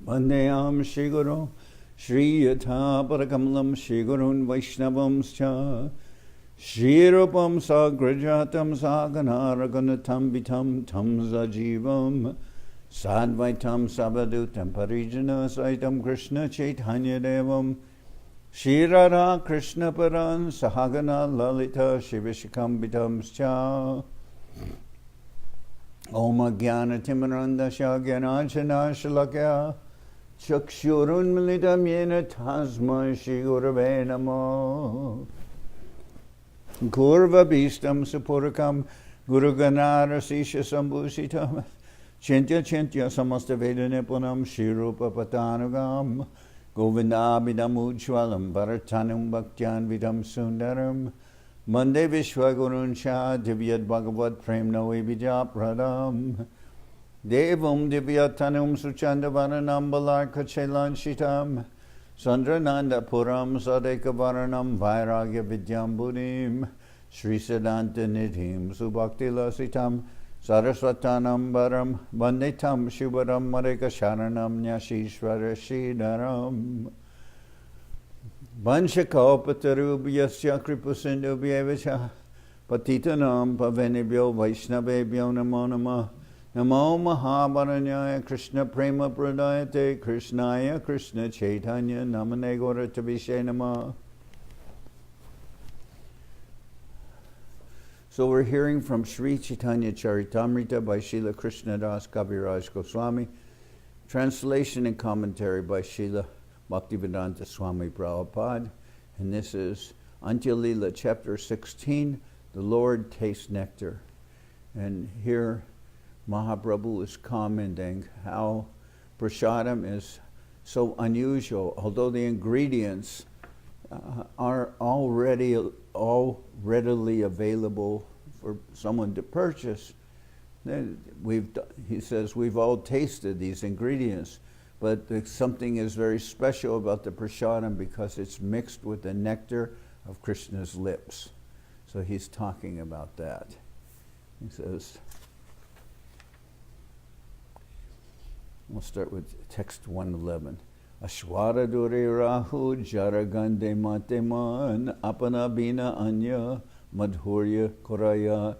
Vandeyam Shri Guru Shri Yatha Parakamalam Shri Gurun Vaishnavamscha Shri Rupam Sagrajatam Saganaraganatam Vitam Tam Sajivam Sadvaitam Sabadutam Parijana Saitam Krishna Chaitanya Devam Shri Radha Krishna Paran Sahagana Lalita Shivishikam Vitamscha Om Jnana Timarandasya Jnanachana Shalakya Chakshurun Militam Yena Tasma Shri Gurave Namo Gurva Bhistam Sapurakam Guru Ganara Sisha Sambhusitam Chintya Chintya Samasta Veda Nipunam Shri Rupa Patanugam Govindabhidam Ujwalam Bharatanam Bhaktyan Vidam Sundaram Mande Vishwagurun Shah Divyad Bhagavad Prem Noe Vidya Pradam Devam Divyatanum Suchandavaranam Balarka Chelan Shitam Sandrananda Puram Sadeka Varanam Vairagya Vidyam Buddhim Sri Siddhanta Nidhim Subhakti Lasitam Saraswatanam Baram Vanditam Shubharam Mareka Sharanam Nyashishvara Shidaram Vanshakaupatarubhyasya Kripusindubhyevacha Patitanam Pavenibhyo Vaishnavebhyo Namo Namah Namo Mahabaranyaya Krishna Prema Pradayate Krishnaya Krishna Chaitanya Namane Gauratavishe Namah. So we're hearing from Sri Chaitanya Charitamrita by Srila Krishnadas Kaviraj Goswami, translation and commentary by Srila Bhaktivedanta Swami Prabhupada, and this is Antya-lila, chapter 16, The Lord Tastes Nectar. And here Mahaprabhu is commenting how prasadam is so unusual, although the ingredients are all readily available for someone to purchase. He says we've all tasted these ingredients, but something is very special about the prasadam because it's mixed with the nectar of Krishna's lips. So he's talking about that. He says, we'll start with text 111. Ashwara dure rahu jaragande mateman apana bina anya madhurya koraya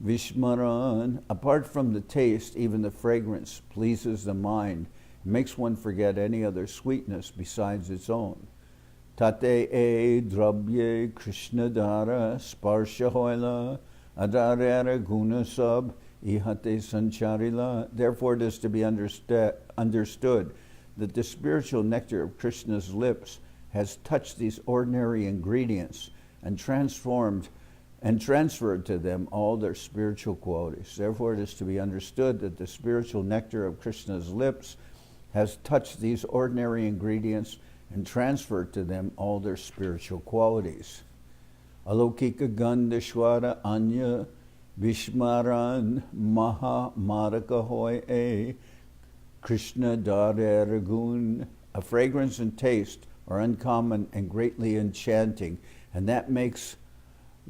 vishmaran. Apart from the taste, even the fragrance pleases the mind, makes one forget any other sweetness besides its own. Tate e drabye krishna dara sparsha hoila adarara guna sab ihate sancharila. Therefore it is to be understood that the spiritual nectar of Krishna's lips has touched these ordinary ingredients and transferred to them all their spiritual qualities. Therefore it is to be understood that the spiritual nectar of Krishna's lips has touched these ordinary ingredients and transferred to them all their spiritual qualities. Alokika gandhashwara anya vishmaran maha maraka hoy e Krishna Dare Ragun. A fragrance and taste are uncommon and greatly enchanting, and that makes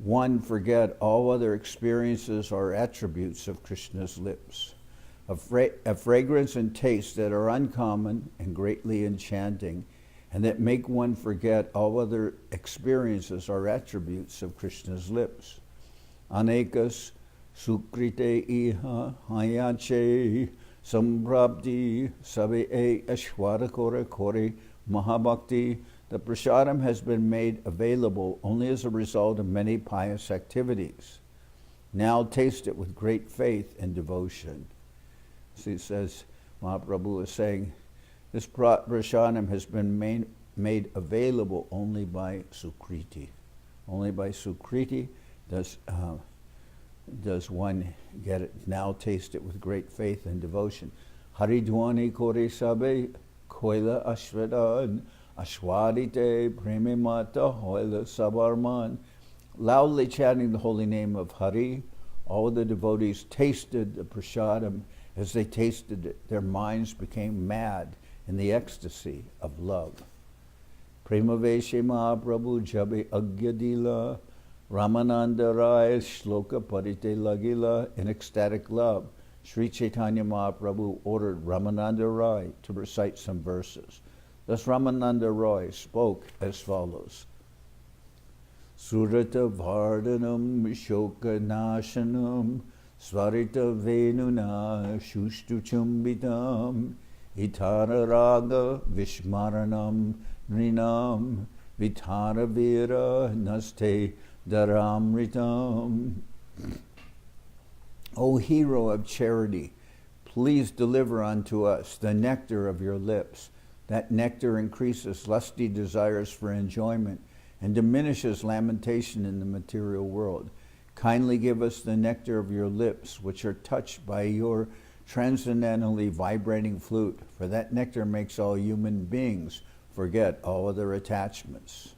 one forget all other experiences or attributes of Krishna's lips. A fragrance and taste that are uncommon and greatly enchanting, and that make one forget all other experiences or attributes of Krishna's lips. Anekas sukrite iha hayache Samprabdi sabe e ashwara kore kore mahabhakti. The prasadam has been made available only as a result of many pious activities. Now taste it with great faith and devotion. So he says, Mahaprabhu is saying, this prasadam has been made available only by Sukriti. Only by Sukriti does one get it. Now taste it with great faith and devotion. Haridwani kore sabe koila ashvadan ashwadite premimata hoila sabarman. Loudly chanting the holy name of Hari, all the devotees tasted the prasadam. As they tasted it, their minds became mad in the ecstasy of love. Premaveshe Mahaprabhu jabe Antya-lila Ramananda Rai Shloka Parite Lagila. In ecstatic love, Sri Chaitanya Mahaprabhu ordered Ramananda Roy to recite some verses. Thus Ramananda Roy spoke as follows. Surata Vardhanam Shoka Nashanam Svarita Venuna Shushtu Chumbitam Itara Raga Vishmaranam Nrinam Vitara Vira Naste Dharamritam. O hero of charity, please deliver unto us the nectar of your lips. That nectar increases lusty desires for enjoyment and diminishes lamentation in the material world. Kindly give us the nectar of your lips, which are touched by your transcendentally vibrating flute, for that nectar makes all human beings forget all other attachments.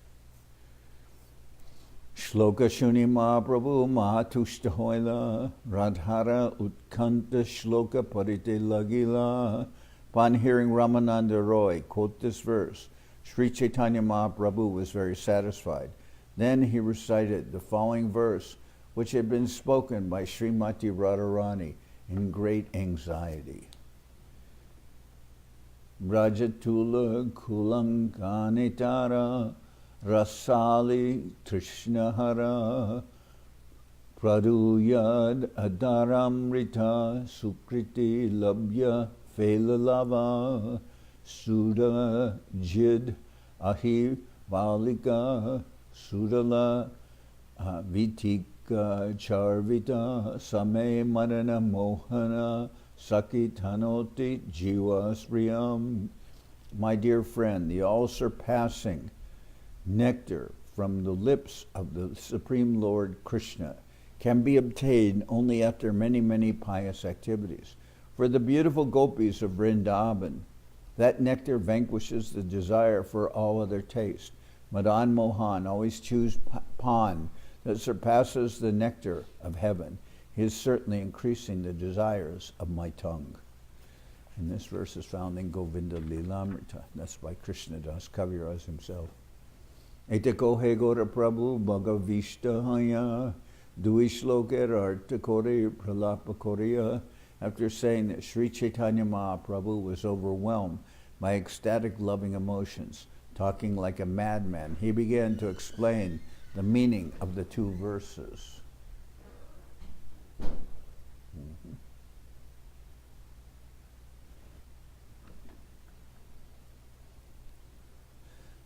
Shloka Shuni Mahaprabhu Mahatushta Hoila Radhara Utkanta Shloka Parite Lagila. Upon hearing Ramananda Roy quote this verse, Sri Chaitanya Mahaprabhu was very satisfied. Then he recited the following verse, which had been spoken by Srimati Radharani in great anxiety. Brajatula Kulankanitara Rasali Trishnahara Praduyad Adaramrita Sukriti Labhya Felalava Suda Jid Ahi Valika Sudala Vitika Charvita Same Marana Mohana Sakitanoti Jiva Sriyam. My dear friend, the all-surpassing nectar from the lips of the Supreme Lord Krishna can be obtained only after many, many pious activities. For the beautiful gopis of Vrindavan, that nectar vanquishes the desire for all other taste. Madan Mohan always chews pan that surpasses the nectar of heaven. He is certainly increasing the desires of my tongue. And this verse is found in Govinda Lilamrita. That's by Krishnadas Kaviraj himself. Etako Hegora Prabhu Bhagavishta Haya Duishloker Artakore Pralapa Korea. After saying that Sri Chaitanya Mahaprabhu was overwhelmed by ecstatic loving emotions, talking like a madman, he began to explain the meaning of the two verses.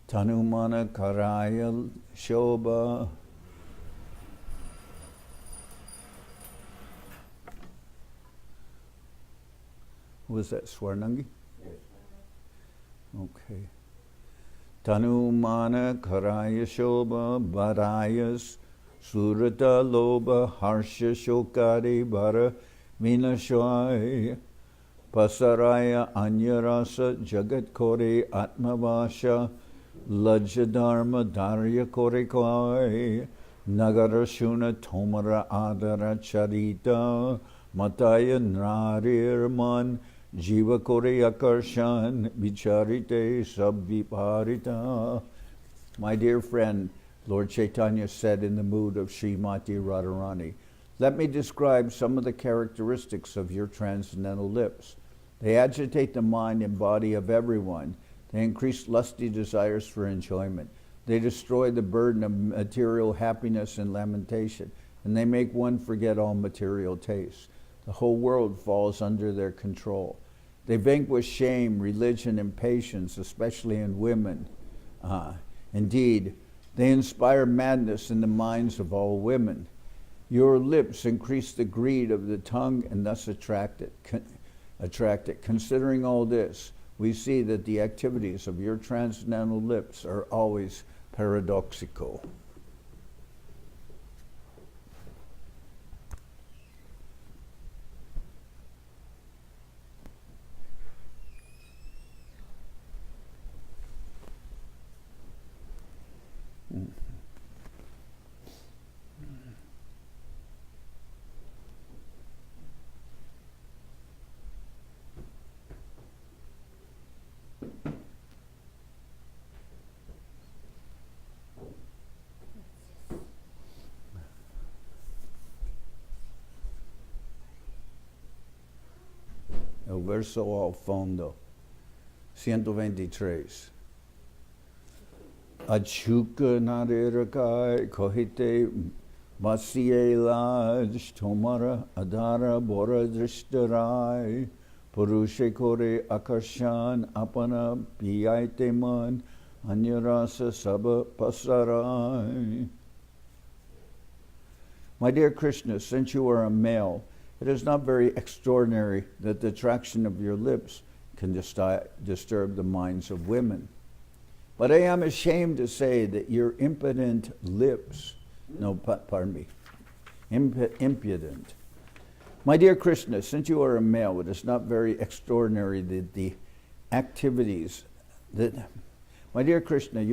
Tanumana Karaya Shobha Was that Swarnangi? Yes. Okay. Tanumana Karaya Shobha Barayas Surata Loba Harsha Shokari Bara Vinashaya Pasaraya Anyarasa Jagat Kore Atmavasha Lajadharma Darya Kore Kwai Nagara Shuna Tomara Adara Charita Mataya Narirman Jiva Kore Akarshan Vicharite Sabviparita. My dear friend, Lord Chaitanya said in the mood of Srimati Radharani, let me describe some of the characteristics of your transcendental lips. They agitate the mind and body of everyone. They increase lusty desires for enjoyment. They destroy the burden of material happiness and lamentation, and they make one forget all material tastes. The whole world falls under their control. They vanquish shame, religion, and patience, especially in women. Indeed, they inspire madness in the minds of all women. Your lips increase the greed of the tongue and thus attract it. Considering all this, we see that the activities of your transcendental lips are always paradoxical. no verso ao fundo. 123. Achuka narerakai kohite Masielaj tomara adara bora drishtarai Purushe kore akarshan apana piyaite man anyarasa sabha pasarai. My dear Krishna, since you are a male, it is not very extraordinary that the attraction of your lips can disturb the minds of women. But I am ashamed to say that your impudent lips, impudent. My dear Krishna, since you are a male, it is not very extraordinary that the activities that, my dear Krishna,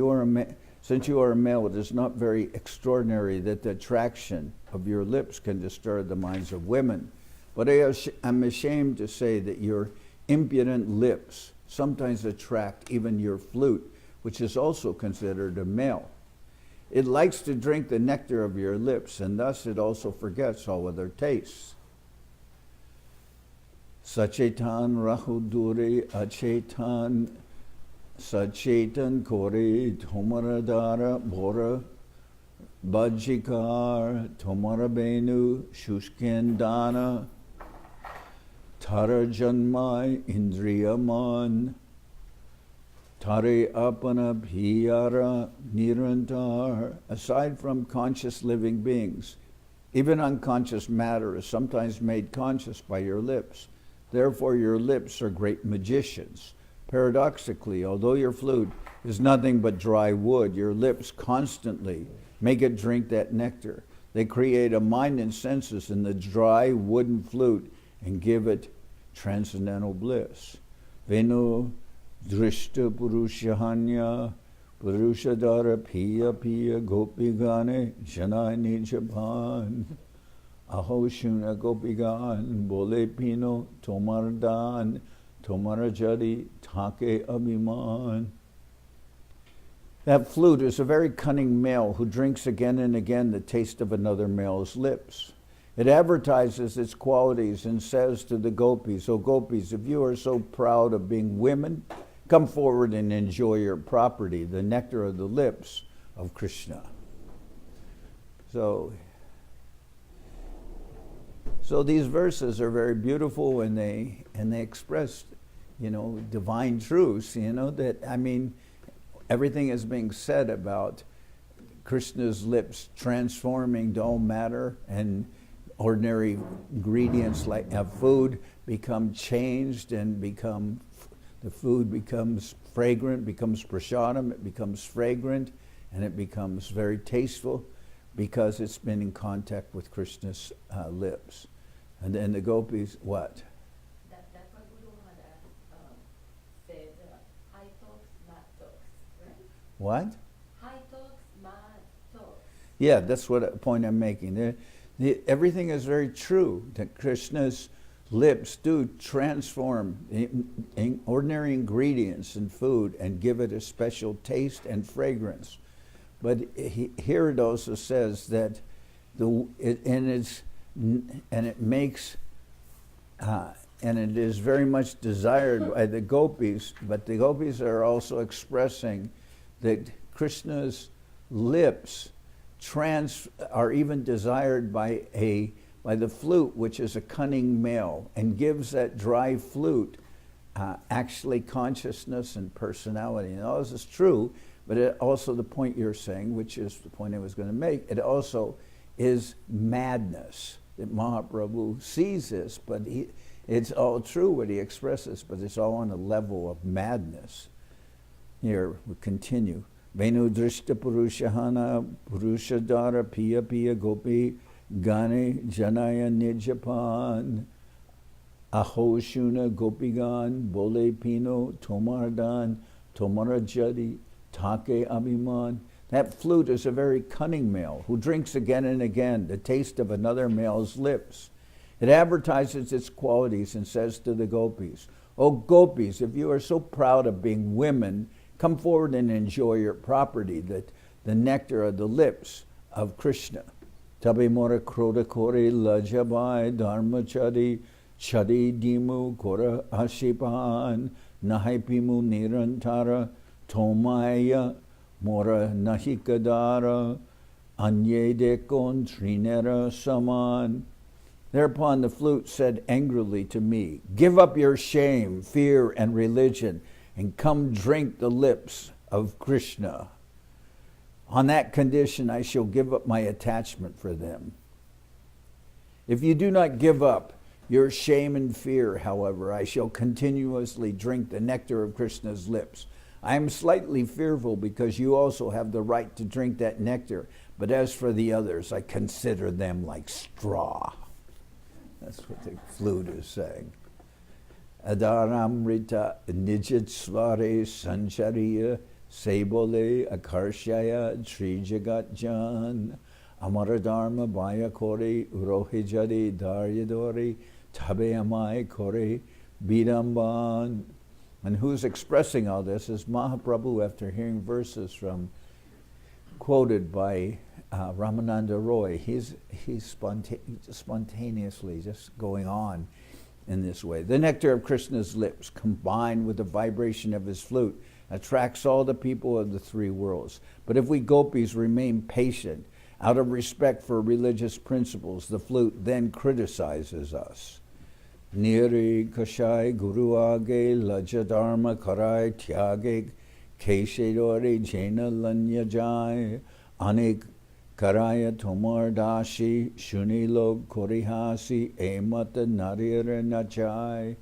since you are a male, it is not very extraordinary that the attraction of your lips can disturb the minds of women. But I am ashamed to say that your impudent lips sometimes attract even your flute, which is also considered a male. It likes to drink the nectar of your lips, and thus it also forgets all other tastes. Sachaitan rahudure achaitan sachaitan kore tomaradara bora bajikar tomarabenu shuskendana tara janmai indriyaman tare apana bhiyara nirantar. Aside from conscious living beings, even unconscious matter is sometimes made conscious by your lips. Therefore, your lips are great magicians. Paradoxically, although your flute is nothing but dry wood, your lips constantly make it drink that nectar. They create a mind and senses in the dry wooden flute and give it transcendental bliss. Venu drishta purushahanya purushadara piya piya gopigane janai nijapan. Aho shuna gopigan bole pino tomardan tomarajadi take abhiman. That flute is a very cunning male who drinks again and again the taste of another male's lips. It advertises its qualities and says to the gopis, "O gopis, if you are so proud of being women, come forward and enjoy your property, the nectar of the lips of Krishna." So these verses are very beautiful, and they express, divine truths. Everything is being said about Krishna's lips transforming dull matter, and ordinary ingredients like food become changed and the food becomes fragrant, becomes prasadam, it becomes fragrant, and it becomes very tasteful because it's been in contact with Krishna's lips. And then the gopis, what? That's what Guru Maharaj said, high talks, mad talks, right? What? High talks, mad talks. Yeah, that's what point I'm making. Everything is very true, that Krishna's lips do transform ordinary ingredients in food and give it a special taste and fragrance. But here it also says that it is very much desired by the gopis, but the gopis are also expressing that Krishna's lips are even desired by the flute, which is a cunning male, and gives that dry flute actually consciousness and personality. And all this is true, but it also, the point you're saying, which is the point I was going to make, it also is madness. That Mahaprabhu sees this, but it's all true what he expresses, but it's all on a level of madness. Here, we continue. Venu drishta purushahana purushadara piya piya gopi gane janaya nijapan aho shuna gopigan bole pino tomardan tomarajadi take abhiman. That flute is a very cunning male who drinks again and again the taste of another male's lips. It advertises its qualities and says to the gopis, "O gopis, if you are so proud of being women, come forward and enjoy your property, the nectar of the lips of Krishna." Tabe mora kroda kore lajabai dharmachari Chadi dimu kora ashipan, nahaipimu nirantara, tomaya mora nahikadara, anye dekon trinera saman. Thereupon the flute said angrily to me, "Give up your shame, fear, and religion, and come drink the lips of Krishna. On that condition I shall give up my attachment for them." If you do not give up your shame and fear, however, I shall continuously drink the nectar of Krishna's lips. I am slightly fearful because you also have the right to drink that nectar, but as for the others, I consider them like straw. That's what the flute is saying. Adaramrita nijit svare sanchariya sebole akarshaya trijagat jan amaradharma bhaya kore urohijari daryadori tabe amai kore bidamban. And who's expressing all this is Mahaprabhu after hearing verses from quoted by Ramananda Roy. He's spontaneously just going on in this way. The nectar of Krishna's lips, combined with the vibration of his flute, attracts all the people of the three worlds. But if we gopis remain patient, out of respect for religious principles, the flute then criticizes us. Niri kashai guru age lajadharma karai tyage keshedori jena lanya jai anik karaya tomar dashi shunilo korihasi emata narira nachai.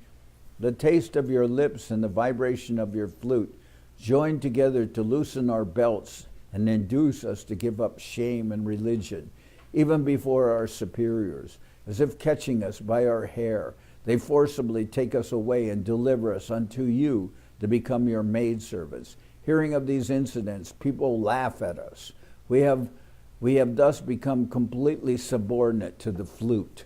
The taste of your lips and the vibration of your flute join together to loosen our belts and induce us to give up shame and religion, even before our superiors, as if catching us by our hair. They forcibly take us away and deliver us unto you to become your maidservants. Hearing of these incidents, people laugh at us. We have thus become completely subordinate to the flute.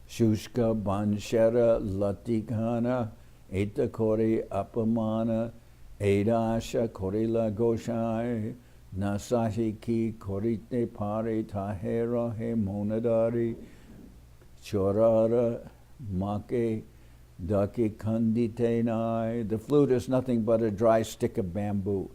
Shushka banshara latikana etakori apamana edasha korila goshai nasahiki korite pare tahera he monadari chorara make dake kanditenai. The flute is nothing but a dry stick of bamboo,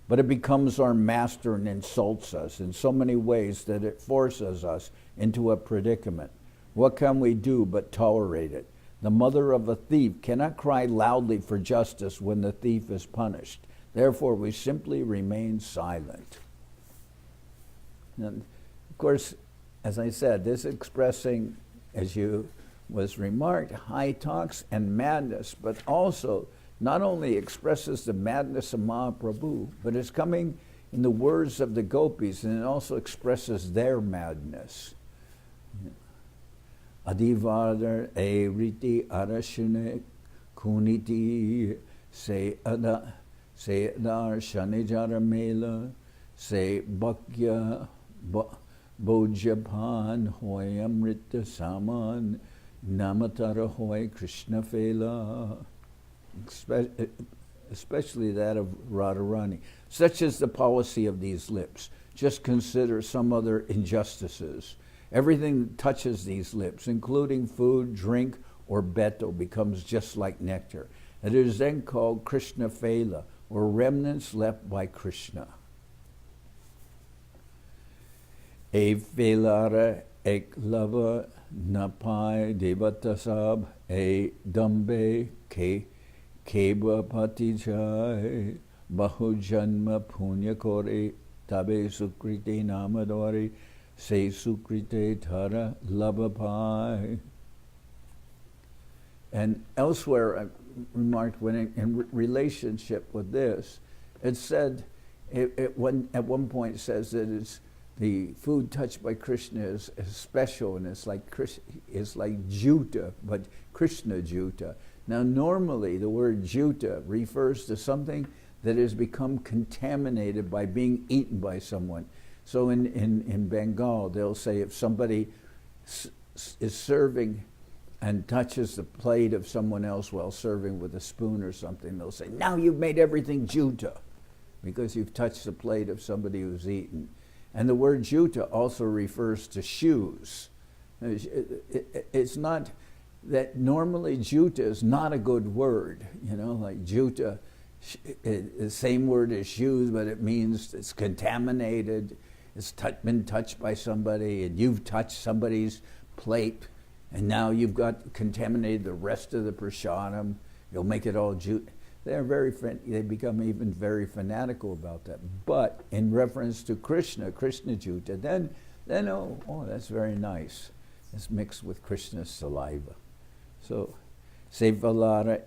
but it becomes our master and insults us in so many ways that it forces us into a predicament. What can we do but tolerate it? The mother of a thief cannot cry loudly for justice when the thief is punished. Therefore, we simply remain silent. And of course, as I said, this expressing, as you was remarked, high talks and madness, but also not only expresses the madness of Mahaprabhu, but is coming in the words of the gopis, and it also expresses their madness. Adivardar e riti arashune kuniti se adar shanijara mela se bakya bojapan hoy amrita saman namatara hoy Krishna fela. Especially that of Radharani. Such is the policy of these lips. Just consider some other injustices. Everything that touches these lips, including food, drink, or betel, becomes just like nectar. It is then called Krishna Fela, or remnants left by Krishna. E Felara ek lava napai devatasab e dambe ke Keba patijai bahujanma punya kore tabe sukrite namadori se sukrite tara labapai. And elsewhere, I remarked when in relationship with this, it said, at one point it says that it's the food touched by Krishna is special, and it's like juta, but Krishna juta. Now, normally the word juta refers to something that has become contaminated by being eaten by someone. So in Bengal, they'll say if somebody is serving and touches the plate of someone else while serving with a spoon or something, they'll say, now you've made everything juta, because you've touched the plate of somebody who's eaten. And the word juta also refers to shoes. It's not that normally juta is not a good word. Like juta, the same word as shoes, but it means it's contaminated. It's been touched by somebody, and you've touched somebody's plate, and now you've got contaminated the rest of the prasadam. You'll make it all juta. They become even very fanatical about that. But in reference to Krishna juta, then that's very nice. It's mixed with Krishna's saliva. So, Sevalara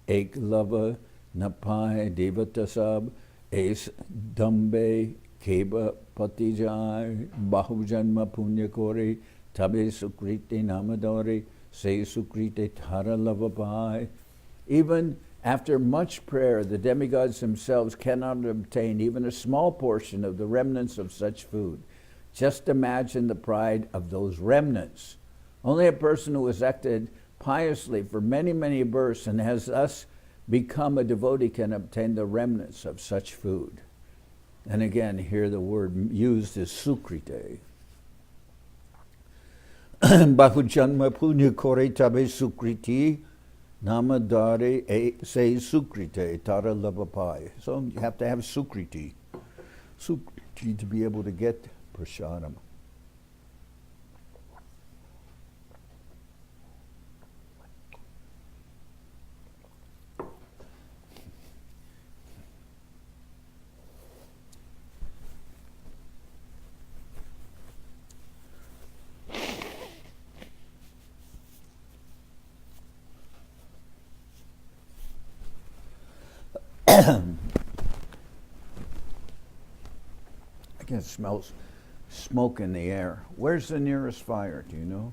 Eklava Napai Devatasab Es Dambe Keba Patijar Bahujanma Punya Kori Tabe Sukriti Namadori Se Sukriti Tara Lavapai. Even after much prayer, the demigods themselves cannot obtain even a small portion of the remnants of such food. Just imagine the pride of those remnants. Only a person who has acted piously for many, many births and has thus become a devotee can obtain the remnants of such food. And again, here the word used is sukrite. Bahujanma punya kore tabe sukriti namadare se sukrite tara lavapai. So you have to have sukriti to be able to get prasadam. I can smell smoke in the air. Where's the nearest fire? Do you know?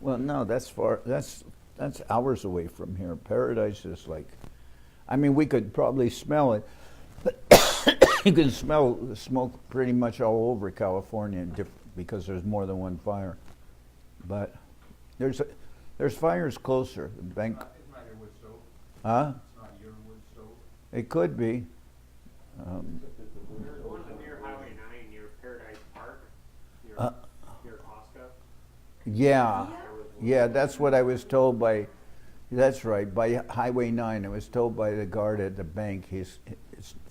Well, no, that's far. That's hours away from here. Paradise is like, we could probably smell it, but you can smell the smoke pretty much all over California because there's more than one fire. But there's fires closer. The bank. It's not your wood stove. Huh? It's not your wood stove. It could be. There's one near Highway 9 near Paradise Park, near Costco. Yeah, that's what I was told by. That's right, by Highway 9. I was told by the guard at the bank his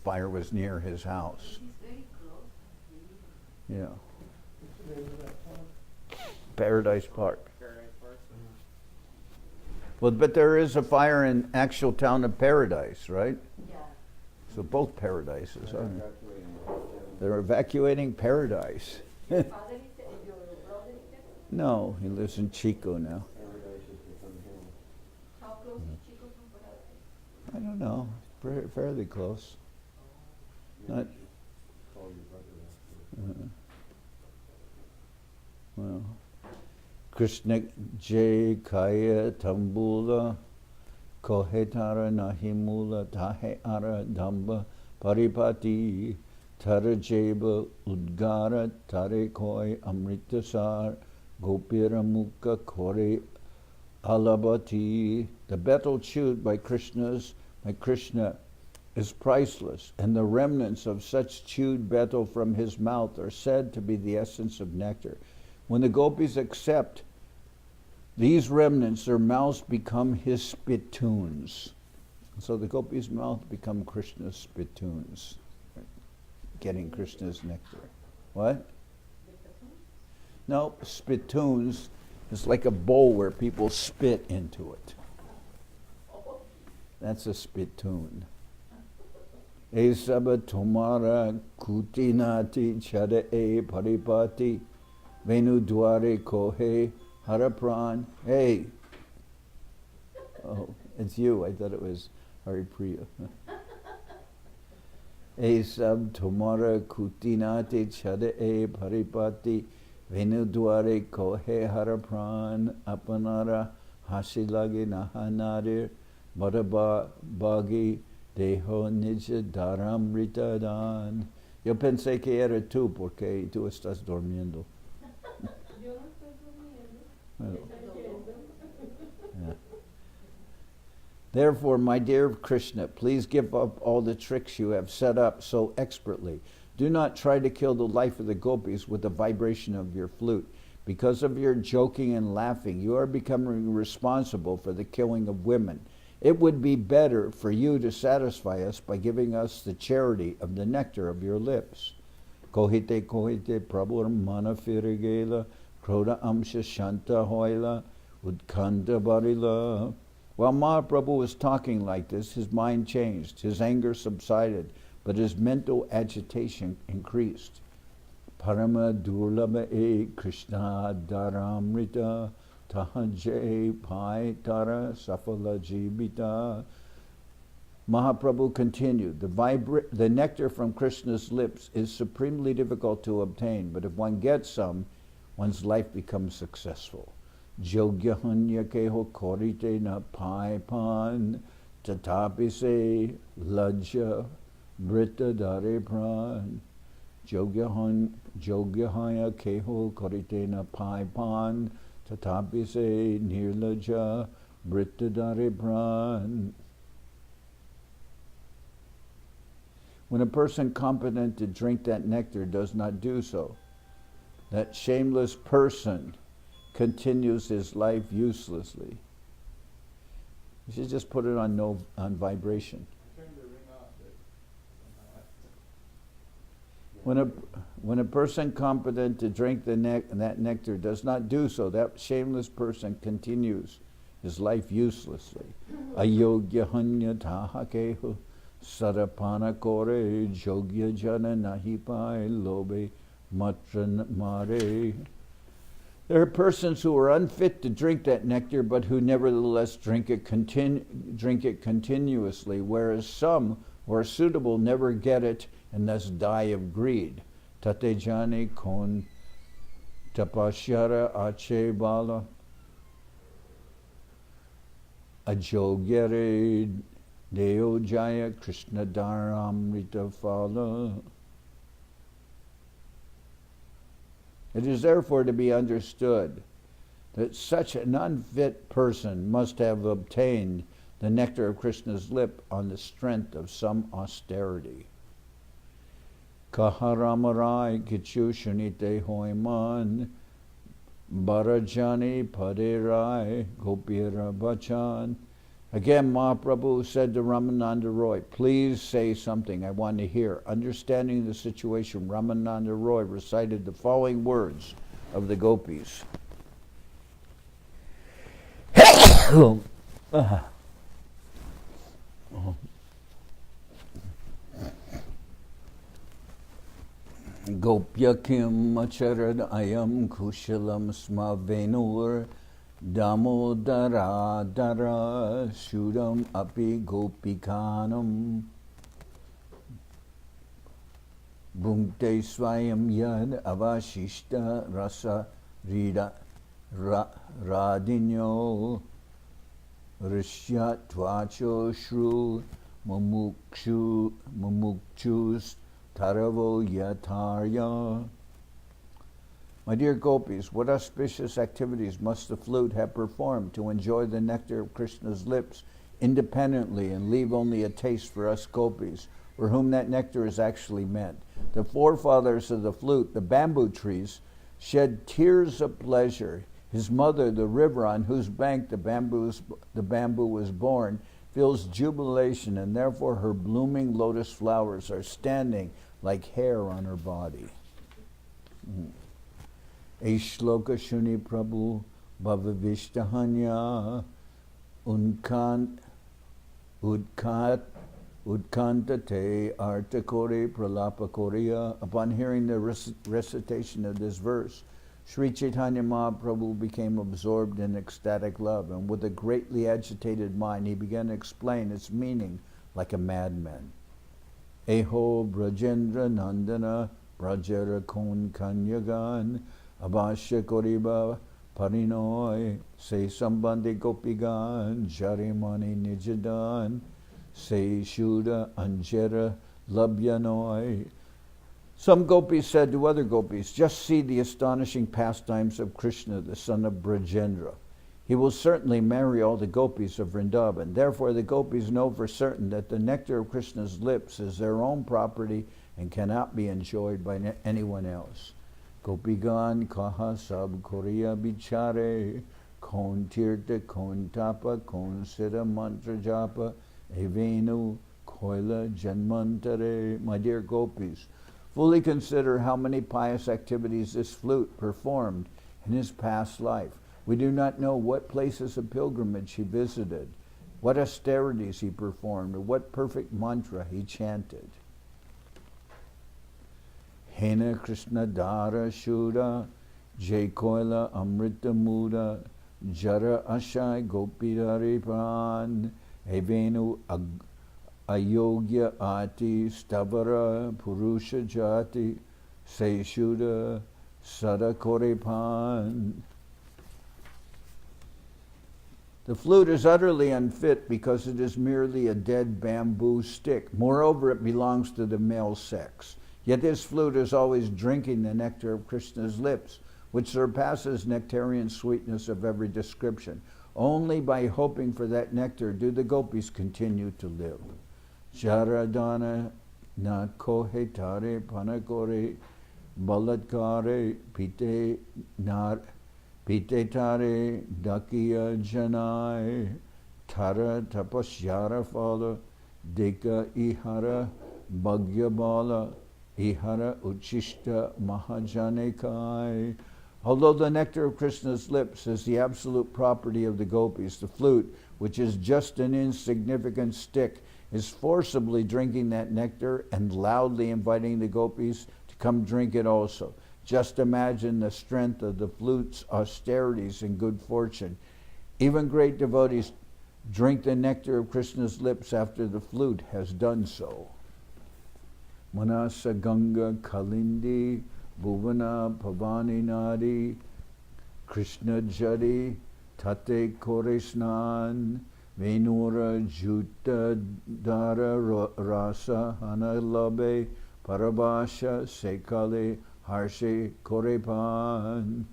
fire was near his house. He's very close. Yeah. Paradise Park. Paradise Park. Well, but there is a fire in actual town of Paradise, right? Yeah. So both paradises are. They're evacuating Paradise. Your father is there? Your brother is there? No, he lives in Chico now. How close is Chico from Paradise? I don't know, fairly close. Not. Well, Krishna Jay Kaya Tambula Kohetara Nahimula Tahe Ara Damba Paripati Tarajeba Udgara Tare Koi Amritasar Gopira Mukha Kore Alabati. The betel chewed by Krishna is priceless, and the remnants of such chewed betel from his mouth are said to be the essence of nectar. When the gopis accept these remnants, their mouths become his spittoons. So the gopis' mouth become Krishna's spittoons, getting Krishna's nectar. What? No, spittoons is like a bowl where people spit into it. That's a spittoon. Esaba tomara kutinati chada e paripati venu dware kohe harapran. Hey. Oh, it's you. I thought it was Haripriya. Esab tomara kutinati chada e paripati venu dware kohe harapran apanara hasilage nahanarir madaba bagi Dejo Nija Dharamrita Dan. Yo pensé que era tú porque tú estás durmiendo. Yo no estoy durmiendo. Well, Estoy yeah. Therefore, my dear Krishna, please give up all the tricks you have set up so expertly. Do not try to kill the life of the gopis with the vibration of your flute, Because of your joking and laughing, you are becoming responsible for the killing of women. It would be better for you to satisfy us by giving us the charity of the nectar of your lips. Kohite prabhur mana firigela, kroda amsha shanta hoila, udkanda barila. While Mahaprabhu was talking like this, his mind changed, his anger subsided, but his mental agitation increased. Parama durlabha e Krishna dharamrita tahajay pai tara safala jibita. Mahaprabhu continued, the nectar from Krishna's lips is supremely difficult to obtain, but if one gets some, one's life becomes successful. Jogyahanya keho korite na pai pan tatapi se lajja brita dare pran. Jogyahanya keho korite na pai pan tatapi se nirlaja brita dare pran. When a person competent to drink that nectar does not do so, that shameless person continues his life uselessly. You should just put it on vibration. Turn the ring off. When a person competent to drink that nectar does not do so, that shameless person continues his life uselessly. Ayogya hanya tahakehu sarapana kore jogya jana nahi pai lobe matra mare. There are persons who are unfit to drink that nectar, but who nevertheless drink it continuously, whereas some who are suitable never get it and thus die of greed. Tatejani kon tapashyara ache bala ajogyare deo jaya Krishna dharamrita phala. It is therefore to be understood that such an unfit person must have obtained the nectar of Krishna's lip on the strength of some austerity. Kaharamarai kichu shunite hoiman barajani paderai gopira bachan. Again, Mahaprabhu said to Ramananda Roy, please say something, I want to hear. Understanding the situation, Ramananda Roy recited the following words of the gopis. Gopya kim acharad ayam kushalam smavenur Damodara dara shudam api gopikanam Bhungte swayam yad avashishta rasa radinyo rishyat tvacho shru mumukchus taravo yatarya. My dear gopis, what auspicious activities must the flute have performed to enjoy the nectar of Krishna's lips independently and leave only a taste for us gopis, for whom that nectar is actually meant. The forefathers of the flute, the bamboo trees, shed tears of pleasure. His mother, the river on whose bank the bamboo was born, feels jubilation, and therefore her blooming lotus flowers are standing like hair on her body. Shloka Shuni Prabhu Bhavavishtahanya Udkantate Artakore Pralapakoriya. Upon hearing the recitation of this verse, Sri Chaitanya Mahaprabhu became absorbed in ecstatic love, and with a greatly agitated mind he began to explain its meaning like a madman. Eho Brajendra Nandana Brajara Kon Kanyagan Abhashya Koriba Parinoy Se Sambandhi Gopigan Jarimani Nijadan Se Shuddha Anjera Labhyanoy. Some gopis said to other gopis, just see the astonishing pastimes of Krishna, the son of Brajendra. He will certainly marry all the gopis of Vrindavan. Therefore the gopis know for certain that the nectar of Krishna's lips is their own property and cannot be enjoyed by anyone else. Gopigan kaha sab korea bichare, kon tirta, kon tapa, kon siddha mantra japa, evenu koila janmantare. My dear gopis, fully consider how many pious activities this flute performed in his past life. We do not know what places of pilgrimage he visited, what austerities he performed, or what perfect mantra he chanted. Hena Krishna Dara Shuddha, Jai Koila Amrita Muda, Jara Ashai Gopidari Pan, Evenu Ayogya Ati, Stavara Purusha Jati, Se Shuddha Sada Korepan. The flute is utterly unfit because it is merely a dead bamboo stick. Moreover, it belongs to the male sex. Yet this flute is always drinking the nectar of Krishna's lips, which surpasses nectarian sweetness of every description. Only by hoping for that nectar do the gopis continue to live. Janardana na kohetare panakore balatkare pite nar Pitetare dakiya janai tara tapasyara phala deka ihara bhagyabala ihara uchishta mahajanekai. Although the nectar of Krishna's lips is the absolute property of the gopis, the flute, which is just an insignificant stick, is forcibly drinking that nectar and loudly inviting the gopis to come drink it also. Just imagine the strength of the flute's austerities and good fortune. Even great devotees drink the nectar of Krishna's lips after the flute has done so. Manasa Ganga Kalindi Bhuvana Pavani Nadi Krishna Jadi Tate Koresnan Venura Juta Dara Rasa Hanalabe Parabasha Sekale Harshe Korepan.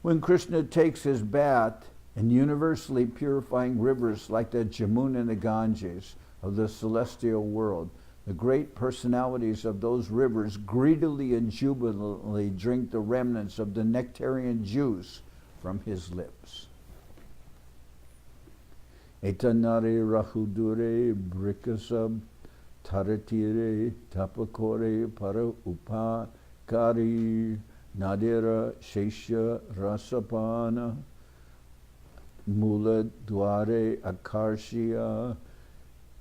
When Krishna takes his bath in universally purifying rivers like the Jamuna and the Ganges of the celestial world, the great personalities of those rivers greedily and jubilantly drink the remnants of the nectarian juice from his lips. Etanare rahudure brikasab taratire tapakore para upakari nadira shesha rasapana mula dware akarshia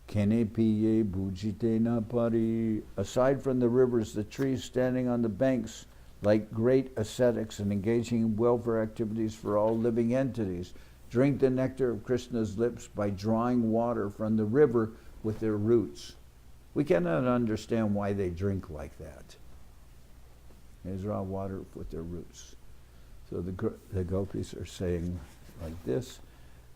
kenepiye bujitena pari. Aside from the rivers, the trees standing on the banks like great ascetics and engaging in welfare activities for all living entities drink the nectar of Krishna's lips by drawing water from the river with their roots. We cannot understand why they drink like that. They draw water with their roots. So the gopis are saying like this.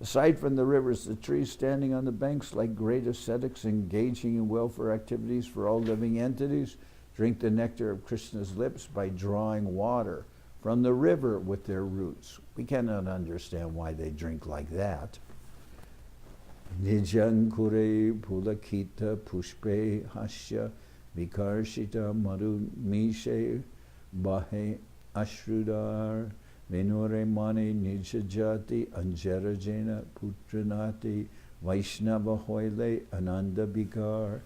Aside from the rivers, the trees standing on the banks like great ascetics engaging in welfare activities for all living entities drink the nectar of Krishna's lips by drawing water from the river with their roots. We cannot understand why they drink like that. Nijankure pulakita pushpe hasya vikarshita maru mishe bahe ashrudar venore mani nijajati anjarajena putranati vaishnava hoile ananda bikar.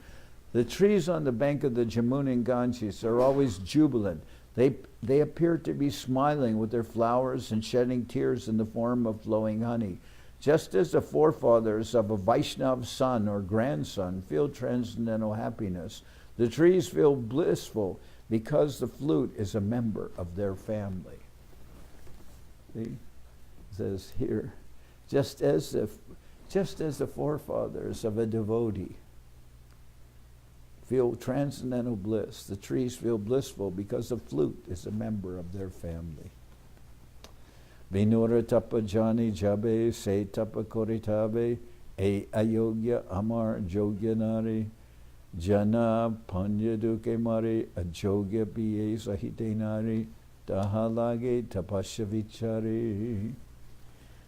The trees on the bank of the Jamuna and Ganges are always jubilant. They appear to be smiling with their flowers and shedding tears in the form of flowing honey. Just as the forefathers of a Vaishnava son or grandson feel transcendental happiness, the trees feel blissful because the flute is a member of their family. See? It says here, just as the forefathers of a devotee feel transcendental bliss, the trees feel blissful because the flute is a member of their family. Vinora tapa jani jabe se tapa koritabe e ayogya amar jogyanari jana panya duke mari ajogya piye sahitenari tahalage tapasya vichari.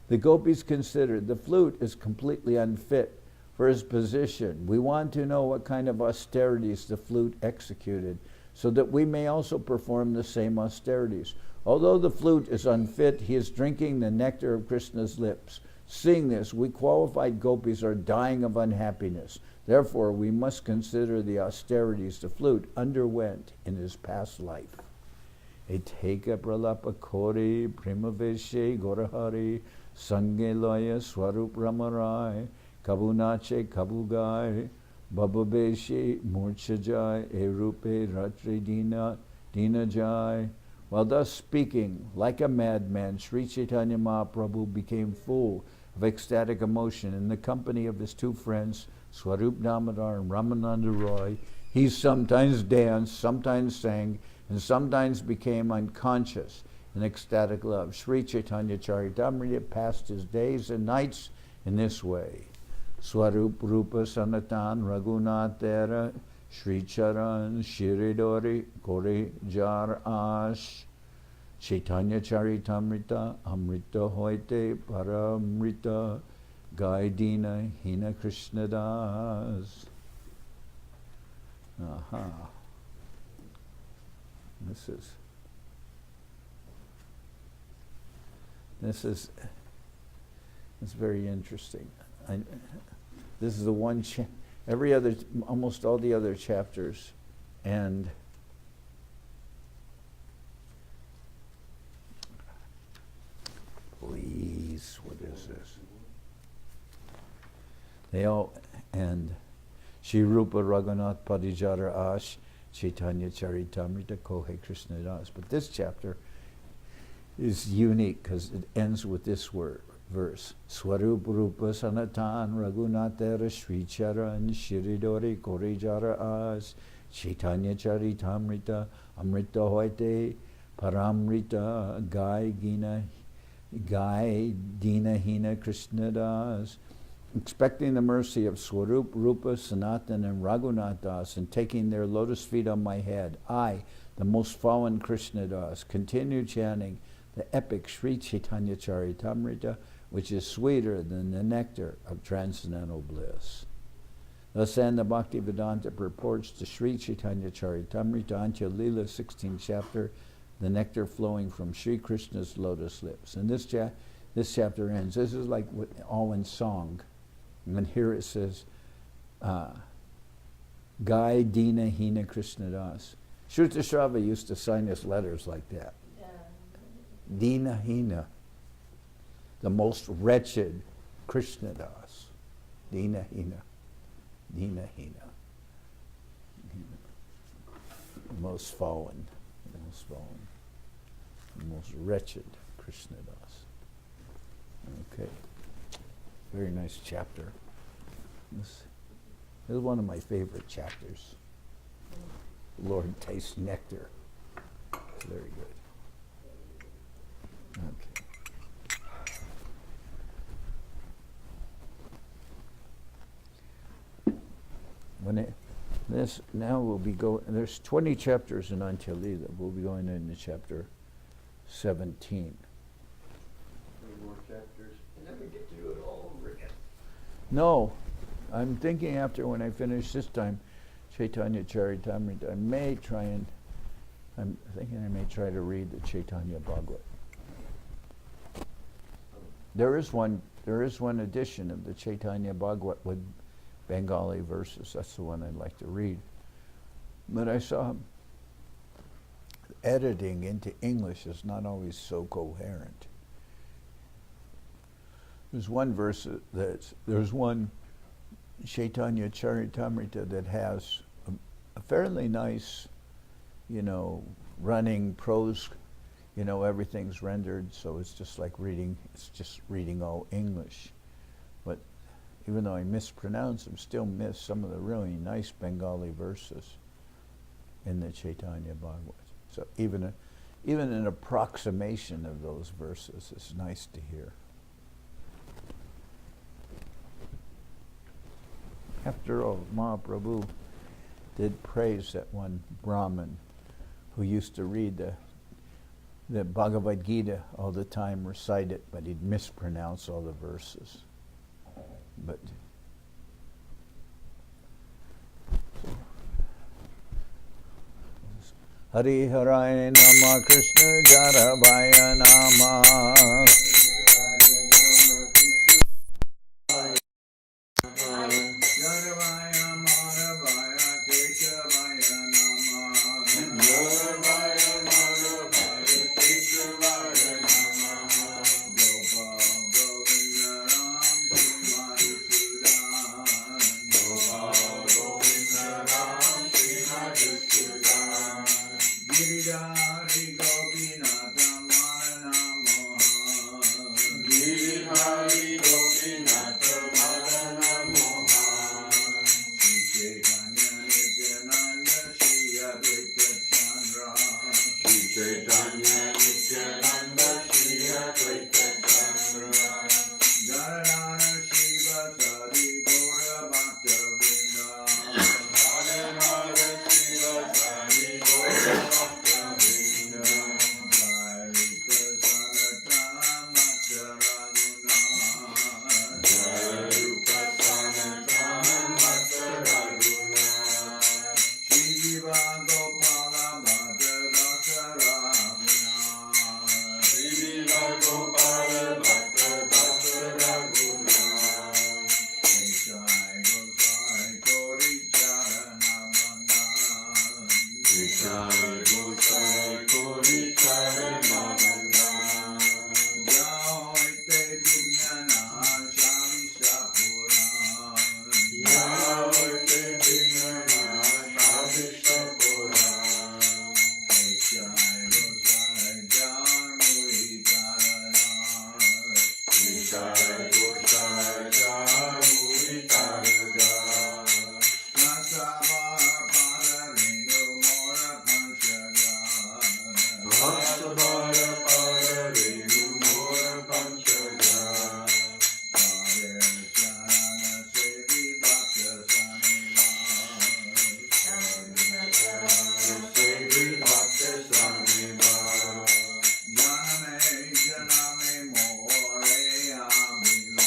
The gopis considered the flute is completely unfit for his position. We want to know what kind of austerities the flute executed, so that we may also perform the same austerities. Although the flute is unfit, he is drinking the nectar of Krishna's lips. Seeing this, we qualified gopis are dying of unhappiness. Therefore, we must consider the austerities the flute underwent in his past life. Eteka pralapa kori primaveshe gorahari sange loya swarup ramarai kabunache kabugai bababeshe murchajai erupe ratri dina jai. While thus speaking, like a madman, Sri Chaitanya Mahaprabhu became full of ecstatic emotion in the company of his two friends, Swarup Damodar and Ramananda Roy. He sometimes danced, sometimes sang, and sometimes became unconscious in ecstatic love. Sri Chaitanya Charitamrita passed his days and nights in this way. Swarup Rupa Sanatan Raghunath Tera Sri Charan Shiridori Kori Jar Ash Chaitanya Charitamrita Amrita Hoite Paramrita Gaidina Hina Krishna Das. This is very interesting. This is the one almost all the other chapters, and please, what is this? They all, and Shri Rupa Raghunath Padijara Ash Chaitanya Charitamrita Kohe Krishna Das. But this chapter is unique because it ends with this verse. Swarup Rupa Sanatan Raghunatera Sri Charan Shiridori Korijara As Chaitanya Charitamrita Amrita Hoite Paramrita Gai Dina Hina Krishna Das. Expecting the mercy of Swarup, Rupa, Sanatan, and Raghunath Das, and taking their lotus feet on my head, I, the most fallen Krishna Das, continue chanting the epic Sri Chaitanya Charitamrita, which is sweeter than the nectar of transcendental bliss. Thus then the Bhakti Vedanta purports to Sri Chaitanya Charitamrita, Antya-lila, 16th chapter, the nectar flowing from Sri Krishna's lotus lips. And this chapter ends. This is like all in song. And here it says, Gai Dina Hina Krishna Das. Shrutashrava used to sign his letters like that. Dina Hina, the most wretched Krishna Das. Dina Hina. Dina Hina. The most fallen. The most wretched Krishna Das. Okay. Very nice chapter. This is one of my favorite chapters. The Lord tastes nectar. It's very good. Okay. Now we'll be going. There's 20 chapters in Antya-lila. We'll be going into chapter 17. More chapters, and then we get to do it all over again. No, I'm thinking after when I finish this time, Chaitanya Charitamrita, I'm thinking I may try to read the Chaitanya Bhagavat. There is one edition of the Chaitanya Bhagavat with Bengali verses. That's the one I'd like to read. But I saw editing into English is not always so coherent. There's one there's one Chaitanya Charitamrita that has a fairly nice, running prose, everything's rendered, so it's just reading all English. But even though I mispronounce them, still miss some of the really nice Bengali verses in the Chaitanya Bhagavat. So even an approximation of those verses is nice to hear. After all, Mahaprabhu did praise that one Brahmin who used to read the Bhagavad Gita all the time, recite it, but he'd mispronounce all the verses. But Hari Harai Nama Krishna Jarabhaya Nama Jarabhaya Maharabhaya Keshavaya Nama Jarabhaya Maharabhaya Keshavaya Nama Gopal Govinda Ram Shri Gopal Govinda Ram Shri Giridhari Gopinatha Maranamo Giridhari Gopinatha Maranamo Sri Chaitanya Nityananda Shri Advaita Chandra Sri Chaitanya Nityananda Shri Advaita Chandra Janardan Shiva Sari Gaura Bhakta Vrinda Janardan Shiva Sari Gaura Bhakta Vrinda Jai Rupa Sanatana Mata Raguna Shri Jiva Gopala Bhadra Dasa Raguna Shri Jiva Gopala Bhadra Dasa Raguna Jai Gosai Kori Charana Bandhan Jai Gosai Kori Charana Bandhan Jai Te Vignana Shami Sapuran Jai Te Vignana Shami Sapuran Jai Gosai Januri Tarana Jai Gosai Januri Tarana Nasava Pararenu Mora Panchaga Nasavara Pararenu Mora Panchaga Hare Sharana Sevi Bhakta Sanima Sevi Bhakta Sanima Janame Janame More Amila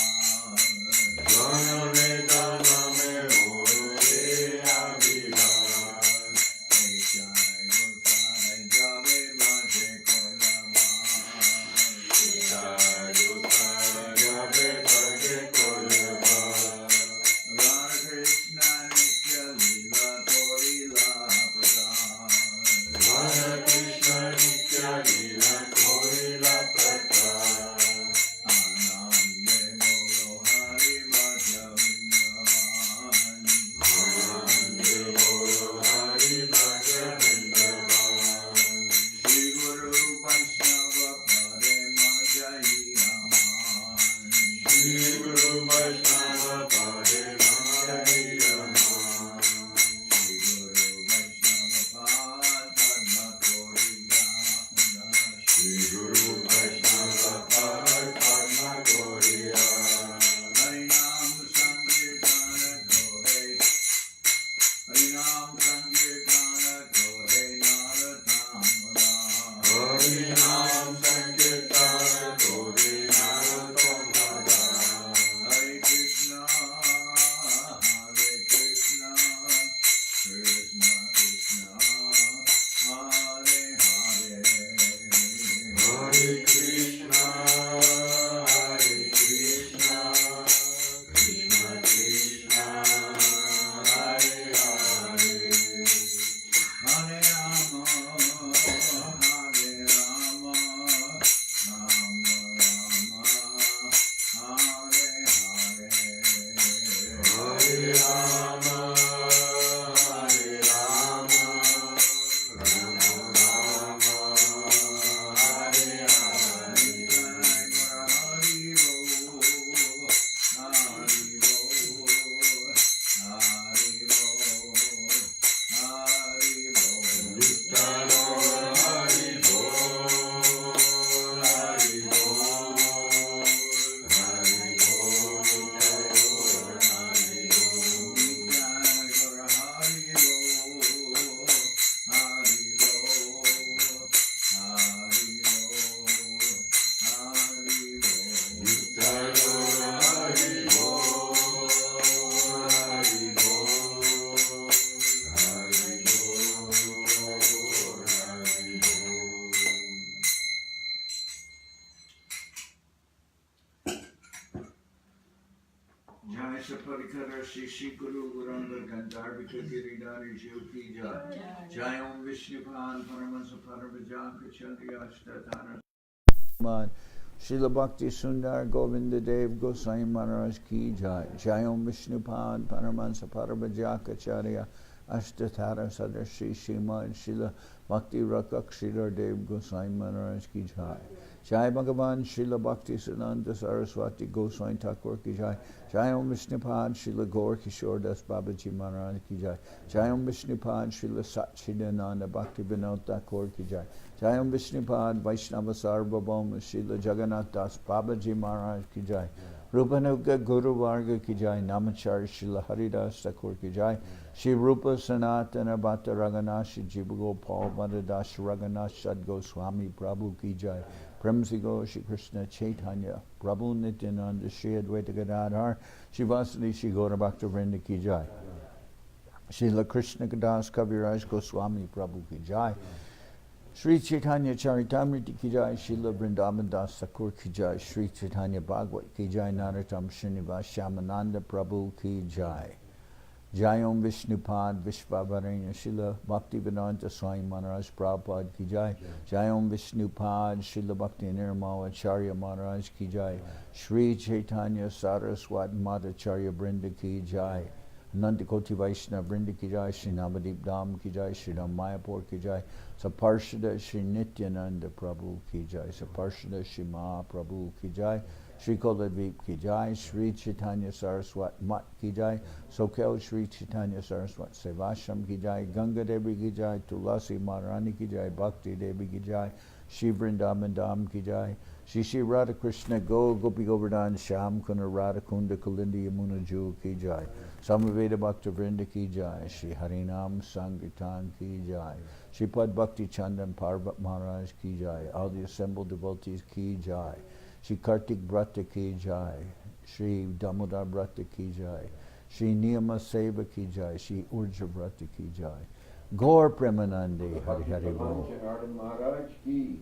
Saparikara Shishi Guru Guranga Gandharvika Giridhari Jiv Ki Jai. Jai Om Vishnupan Paramansa Parabhajaka Chandriya Ashtatana Srila Bhakti Sundar Govinda Dev Gosai Maharaj Ki Jai. Jai Om Vishnupan Paramansa Parabhajaka Charya Ashtatara Sadarshi Shimad Srila Bhakti Rakak Sridhar Dev Gosai Maharaj Ki Jai. Jai Bhagavan Srila Bhakti Siddhanta Saraswati Gosai Thakur Ki Jai. Jai Om Vishnupad Srila Gaur Kishore Das Babaji Maharaj Ki Jai. Jai Om Vishnupad Srila Satchidananda Bhakti Vinod Thakur Ki Jai. Jai Om Vishnupad Vaishnava Sarvabhauma Srila Jagannath Das Babaji Maharaj Ki Jai. Rupanuga Guru Varga Ki Jai. Namachari Srila Haridas Thakur Ki Jai. Shri Rupa Sanatana Bhatta Raghunath Jiva Gopal Bhattadash Raghunath Sad Goswami Prabhu Ki Jai. Premsigo Sri Krishna Chaitanya Prabhu Nityananda Shri Advaita Gadadhar Shri Vasudeva Shri Gaura Bhakta Vrinda Ki Jai. Srila Krishna Kadas Kaviraj Goswami Prabhu Ki Jai. Sri Chaitanya Charitamrita Ki Jai. Srila Vrindavan Das Thakur Ki Jai. Sri Chaitanya Bhagavad Ki Jai. Narottam Srinivas Shyamananda Prabhu Ki Jai. Jai Om Vishnupad Vishvavaranya Srila Bhaktivedanta Swami Maharaj Prabhupada Ki Jai. Jai Om Vishnupad Srila Bhakti Nirmal Acharya Maharaj Ki Jai. Sri Chaitanya Saraswat Madhacharya Brinda Ki Jai. Nandikoti Vaishnava Brinda Ki Jai. Sri Navadip Dham Ki Jai. Sri Ram Mayapur Ki Jai. Saparshada Sri Nityananda Prabhu Ki Jai. Saparshada Sri Mahaprabhu Ki Jai. Sri Koladvip Ki Jai. Sri Chaitanya Saraswat Mat Ki Jai. Soquel Sri Chaitanya Saraswat Sevashram Ki Jai. Ganga Devi Ki Jai. Tulasi Maharani Ki Jai. Bhakti Devi Ki Jai. Shri Vrindavan Dham Ki Jai. Shri Shri Radha Krishna Go Gopi Govardhan Sham Kuna Radha Kunda Kalindi Yamuna Ju Ki Jai. Samaveda Bhakta Vrinda Ki Jai. Shri Harinam Sankirtan Ki Jai. Sripad Bhakti Chandan Parvat Maharaj Ki Jai. All the assembled devotees Ki Jai. Shri Kartik Brata Ki Jai. Shri Damodar Brata Ki Jai. Shri Niyama Seva Ki Jai. Shri Urja Brata Ki Jai. Gaur Premanande Hari Hari Bol. Janardan Maharaj Ki.